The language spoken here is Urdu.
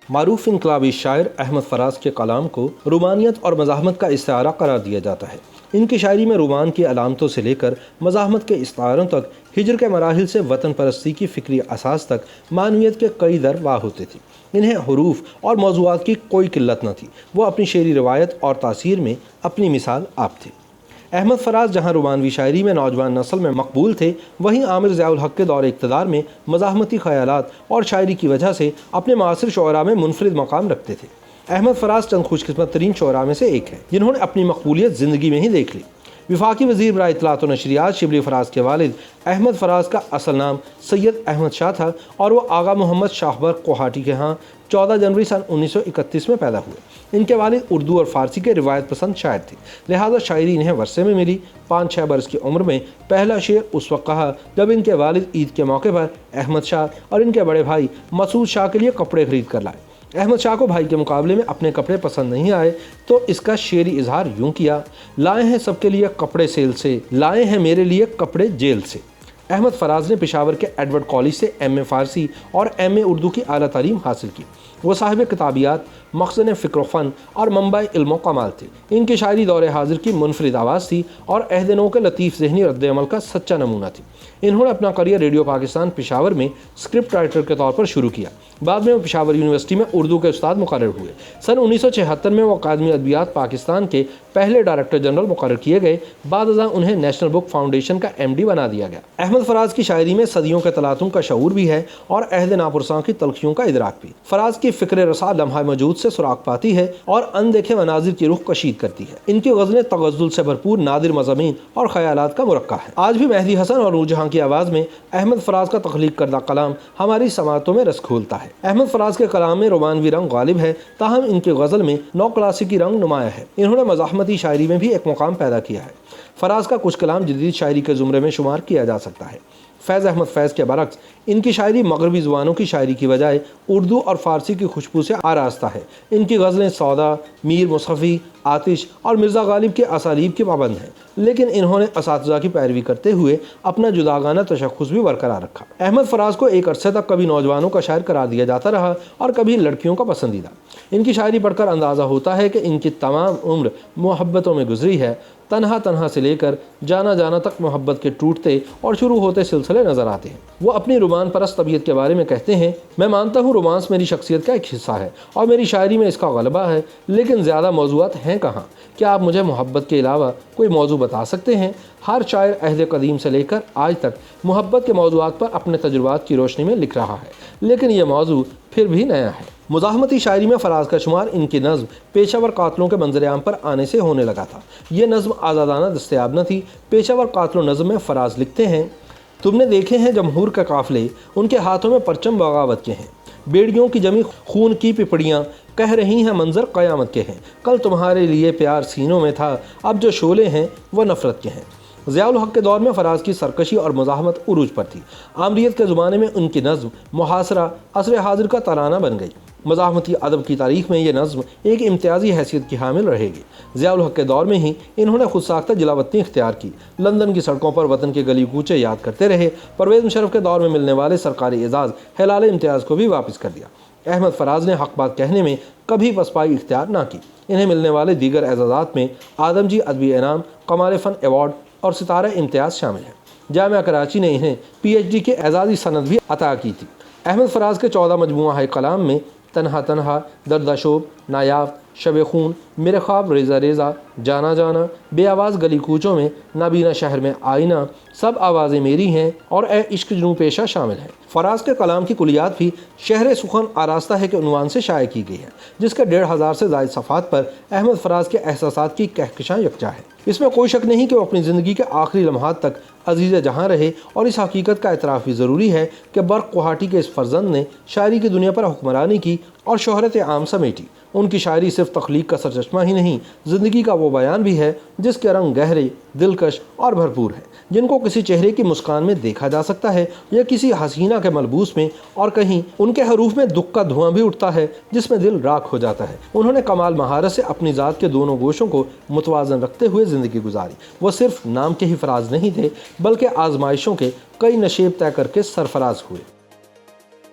معروف انقلابی شاعر احمد فراز کے کلام کو رومانیت اور مزاحمت کا استعارہ قرار دیا جاتا ہے۔ ان کی شاعری میں رومان کی علامتوں سے لے کر مزاحمت کے استعاروں تک، ہجر کے مراحل سے وطن پرستی کی فکری اساس تک معنویت کے کئی در واہ ہوتے تھے۔ انہیں حروف اور موضوعات کی کوئی قلت نہ تھی۔ وہ اپنی شعری روایت اور تاثیر میں اپنی مثال آپ تھے۔ احمد فراز جہاں رومانوی شاعری میں نوجوان نسل میں مقبول تھے، وہیں عامر ضیاء الحق کے دور اقتدار میں مزاحمتی خیالات اور شاعری کی وجہ سے اپنے معاصر شعراء میں منفرد مقام رکھتے تھے۔ احمد فراز چند خوش قسمت ترین شعراء میں سے ایک ہے جنہوں نے اپنی مقبولیت زندگی میں ہی دیکھ لی۔ وفاقی وزیر برائے اطلاعات و نشریات شبلی فراز کے والد احمد فراز کا اصل نام سید احمد شاہ تھا اور وہ آغا محمد شاہبر کوہاٹی کے ہاں 14 جنوری سن 1931 میں پیدا ہوئے۔ ان کے والد اردو اور فارسی کے روایت پسند شاعر تھے، لہذا شاعری انہیں ورثے میں ملی۔ 5-6 برس کی عمر میں پہلا شعر اس وقت کہا جب ان کے والد عید کے موقع پر احمد شاہ اور ان کے بڑے بھائی مسعود شاہ کے لیے کپڑے خرید کر لائے۔ احمد شاہ کو بھائی کے مقابلے میں اپنے کپڑے پسند نہیں آئے تو اس کا شعری اظہار یوں کیا: لائے ہیں سب کے لیے کپڑے سیل سے، لائے ہیں میرے لیے کپڑے جیل سے۔ احمد فراز نے پشاور کے ایڈورڈ کالج سے ایم.اے. فارسی اور ایم.اے. اردو کی اعلیٰ تعلیم حاصل کی۔ وہ صاحب کتابیات، مخزن فکر و فن اور منبع علم و کمال تھے۔ ان کی شاعری دور حاضر کی منفرد آواز تھی اور عہد نو کے لطیف ذہنی رد عمل کا سچا نمونہ تھی۔ انہوں نے اپنا کریئر ریڈیو پاکستان پشاور میں اسکرپٹ رائٹر کے طور پر شروع کیا۔ بعد میں وہ پشاور یونیورسٹی میں اردو کے استاد مقرر ہوئے۔ سن 1976 میں وہ اکادمی ادبیات پاکستان کے پہلے ڈائریکٹر جنرل مقرر کیے گئے۔ بعد ازاں انہیں نیشنل بک فاؤنڈیشن کا ایم.ڈی. بنا دیا گیا۔ احمد فراز کی شاعری میں صدیوں کے تلاطم کا شعور بھی ہے اور عہد ناپرساں کی تلخیوں کا ادراک بھی۔ فراز کی فکر رسا لمحہ موجود سے سراغ پاتی ہے اور اندیکھے مناظر کی رخ کشید کرتی ہے۔ ان کی غزلیں تغزل سے بھرپور نادر مضامین اور خیالات کا مرقع ہے۔ آج بھی مہدی حسن اور نور جہاں کی آواز میں احمد فراز کا تخلیق کردہ کلام ہماری سماعتوں میں رس گھولتا ہے۔ احمد فراز کے کلام میں رومانوی رنگ غالب ہے، تاہم ان کی غزل میں نو کلاسیکی رنگ نمایاں ہے۔ انہوں نے مزاحمتی شاعری میں بھی ایک مقام پیدا کیا ہے۔ فراز کا کچھ کلام جدید شاعری کے زمرے میں شمار کیا جا سکتا ہے۔ فیض احمد فیض کے برعکس ان کی شاعری مغربی زبانوں کی شاعری کی بجائے اردو اور فارسی کی خوشبو سے آراستہ ہے۔ ان کی غزلیں سودا، میر مصطفی، آتش اور مرزا غالب کے اسالیب کی پابند ہیں، لیکن انہوں نے اساتذہ کی پیروی کرتے ہوئے اپنا جداگانہ تشخص بھی برقرار رکھا۔ احمد فراز کو ایک عرصے تک کبھی نوجوانوں کا شاعر قرار دیا جاتا رہا اور کبھی لڑکیوں کا پسندیدہ۔ ان کی شاعری پڑھ کر اندازہ ہوتا ہے کہ ان کی تمام عمر محبتوں میں گزری ہے۔ تنہا تنہا سے لے کر جانا جانا تک محبت کے ٹوٹتے اور شروع ہوتے سلسلے نظر آتے ہیں۔ وہ اپنی رومان پرست طبیعت کے بارے میں کہتے ہیں: میں مانتا ہوں رومانس میری شخصیت کا ایک حصہ ہے اور میری شاعری میں اس کا غلبہ ہے، لیکن زیادہ موضوعات ہیں کہاں؟ کیا آپ مجھے محبت کے علاوہ کوئی موضوع بتا سکتے ہیں؟ ہر شاعر عہد قدیم سے لے کر آج تک محبت کے موضوعات پر اپنے تجربات کی روشنی میں لکھ رہا ہے، لیکن یہ موضوع پھر بھی نیا ہے۔ مزاحمتی شاعری میں فراز کا شمار ان کی نظم پیشہ ور قاتلوں کے منظر عام پر آنے سے ہونے لگا تھا۔ یہ نظم آزادانہ دستیاب نہ تھی۔ پیشہ ور قاتلوں نظم میں فراز لکھتے ہیں: تم نے دیکھے ہیں جمہور کے قافلے، ان کے ہاتھوں میں پرچم بغاوت کے ہیں، بیڑیوں کی جمی خون کی پپڑیاں کہہ رہی ہیں منظر قیامت کے ہیں، کل تمہارے لیے پیار سینوں میں تھا، اب جو شعلے ہیں وہ نفرت کے ہیں۔ ضیاء الحق کے دور میں فراز کی سرکشی اور مزاحمت عروج پر تھی۔ آمریت کے زمانے میں ان کی نظم محاصرہ عصر حاضر کا ترانہ بن گئی۔ مزاحمتی ادب کی تاریخ میں یہ نظم ایک امتیازی حیثیت کی حامل رہے گی۔ ضیاء الحق کے دور میں ہی انہوں نے خود ساختہ جلا وطنی اختیار کی، لندن کی سڑکوں پر وطن کے گلی کوچے یاد کرتے رہے۔ پرویز مشرف کے دور میں ملنے والے سرکاری اعزاز ہلال امتیاز کو بھی واپس کر دیا۔ احمد فراز نے حق بات کہنے میں کبھی پسپائی اختیار نہ کی۔ انہیں ملنے والے دیگر اعزازات میں آدمجی ادبی انعام، کمال فن ایوارڈ اور ستارہ امتیاز شامل ہیں۔ جامعہ کراچی نے انہیں PhD کے اعزازی سند بھی عطا کی تھی۔ احمد فراز کے 14 مجموعہ کلام میں تنہا تنہا، دردشوب، نایاب، شب خون، میرے خواب ریزہ ریزہ، جانا جانا، بے آواز گلی کوچوں میں، نابینا شہر میں آئینہ، سب آوازیں میری ہیں اور اے عشق جنوں پیشہ شامل ہیں۔ فراز کے کلام کی کلیات بھی شہر سخن آراستہ ہے کے عنوان سے شائع کی گئی ہے، جس کے 1500 سے زائد صفحات پر احمد فراز کے احساسات کی کہکشاں یکجا ہے۔ اس میں کوئی شک نہیں کہ وہ اپنی زندگی کے آخری لمحات تک عزیز جہاں رہے، اور اس حقیقت کا اعتراف بھی ضروری ہے کہ برق کوہاٹی کے اس فرزند نے شاعری کی دنیا پر حکمرانی کی اور شہرت عام سمیٹی۔ ان کی شاعری صرف تخلیق کا سرچشمہ ہی نہیں، زندگی کا وہ بیان بھی ہے جس کے رنگ گہرے، دلکش اور بھرپور ہیں، جن کو کسی چہرے کی مسکان میں دیکھا جا سکتا ہے یا کسی حسینہ کے ملبوس میں، اور کہیں ان کے حروف میں دکھ کا دھواں بھی اٹھتا ہے جس میں دل راکھ ہو جاتا ہے۔ انہوں نے کمال مہارت سے اپنی ذات کے دونوں گوشوں کو متوازن رکھتے ہوئے زندگی گزاری۔ وہ صرف نام کے ہی فراز نہیں تھے، بلکہ آزمائشوں کے کئی نشیب طے کر کے سرفراز ہوئے۔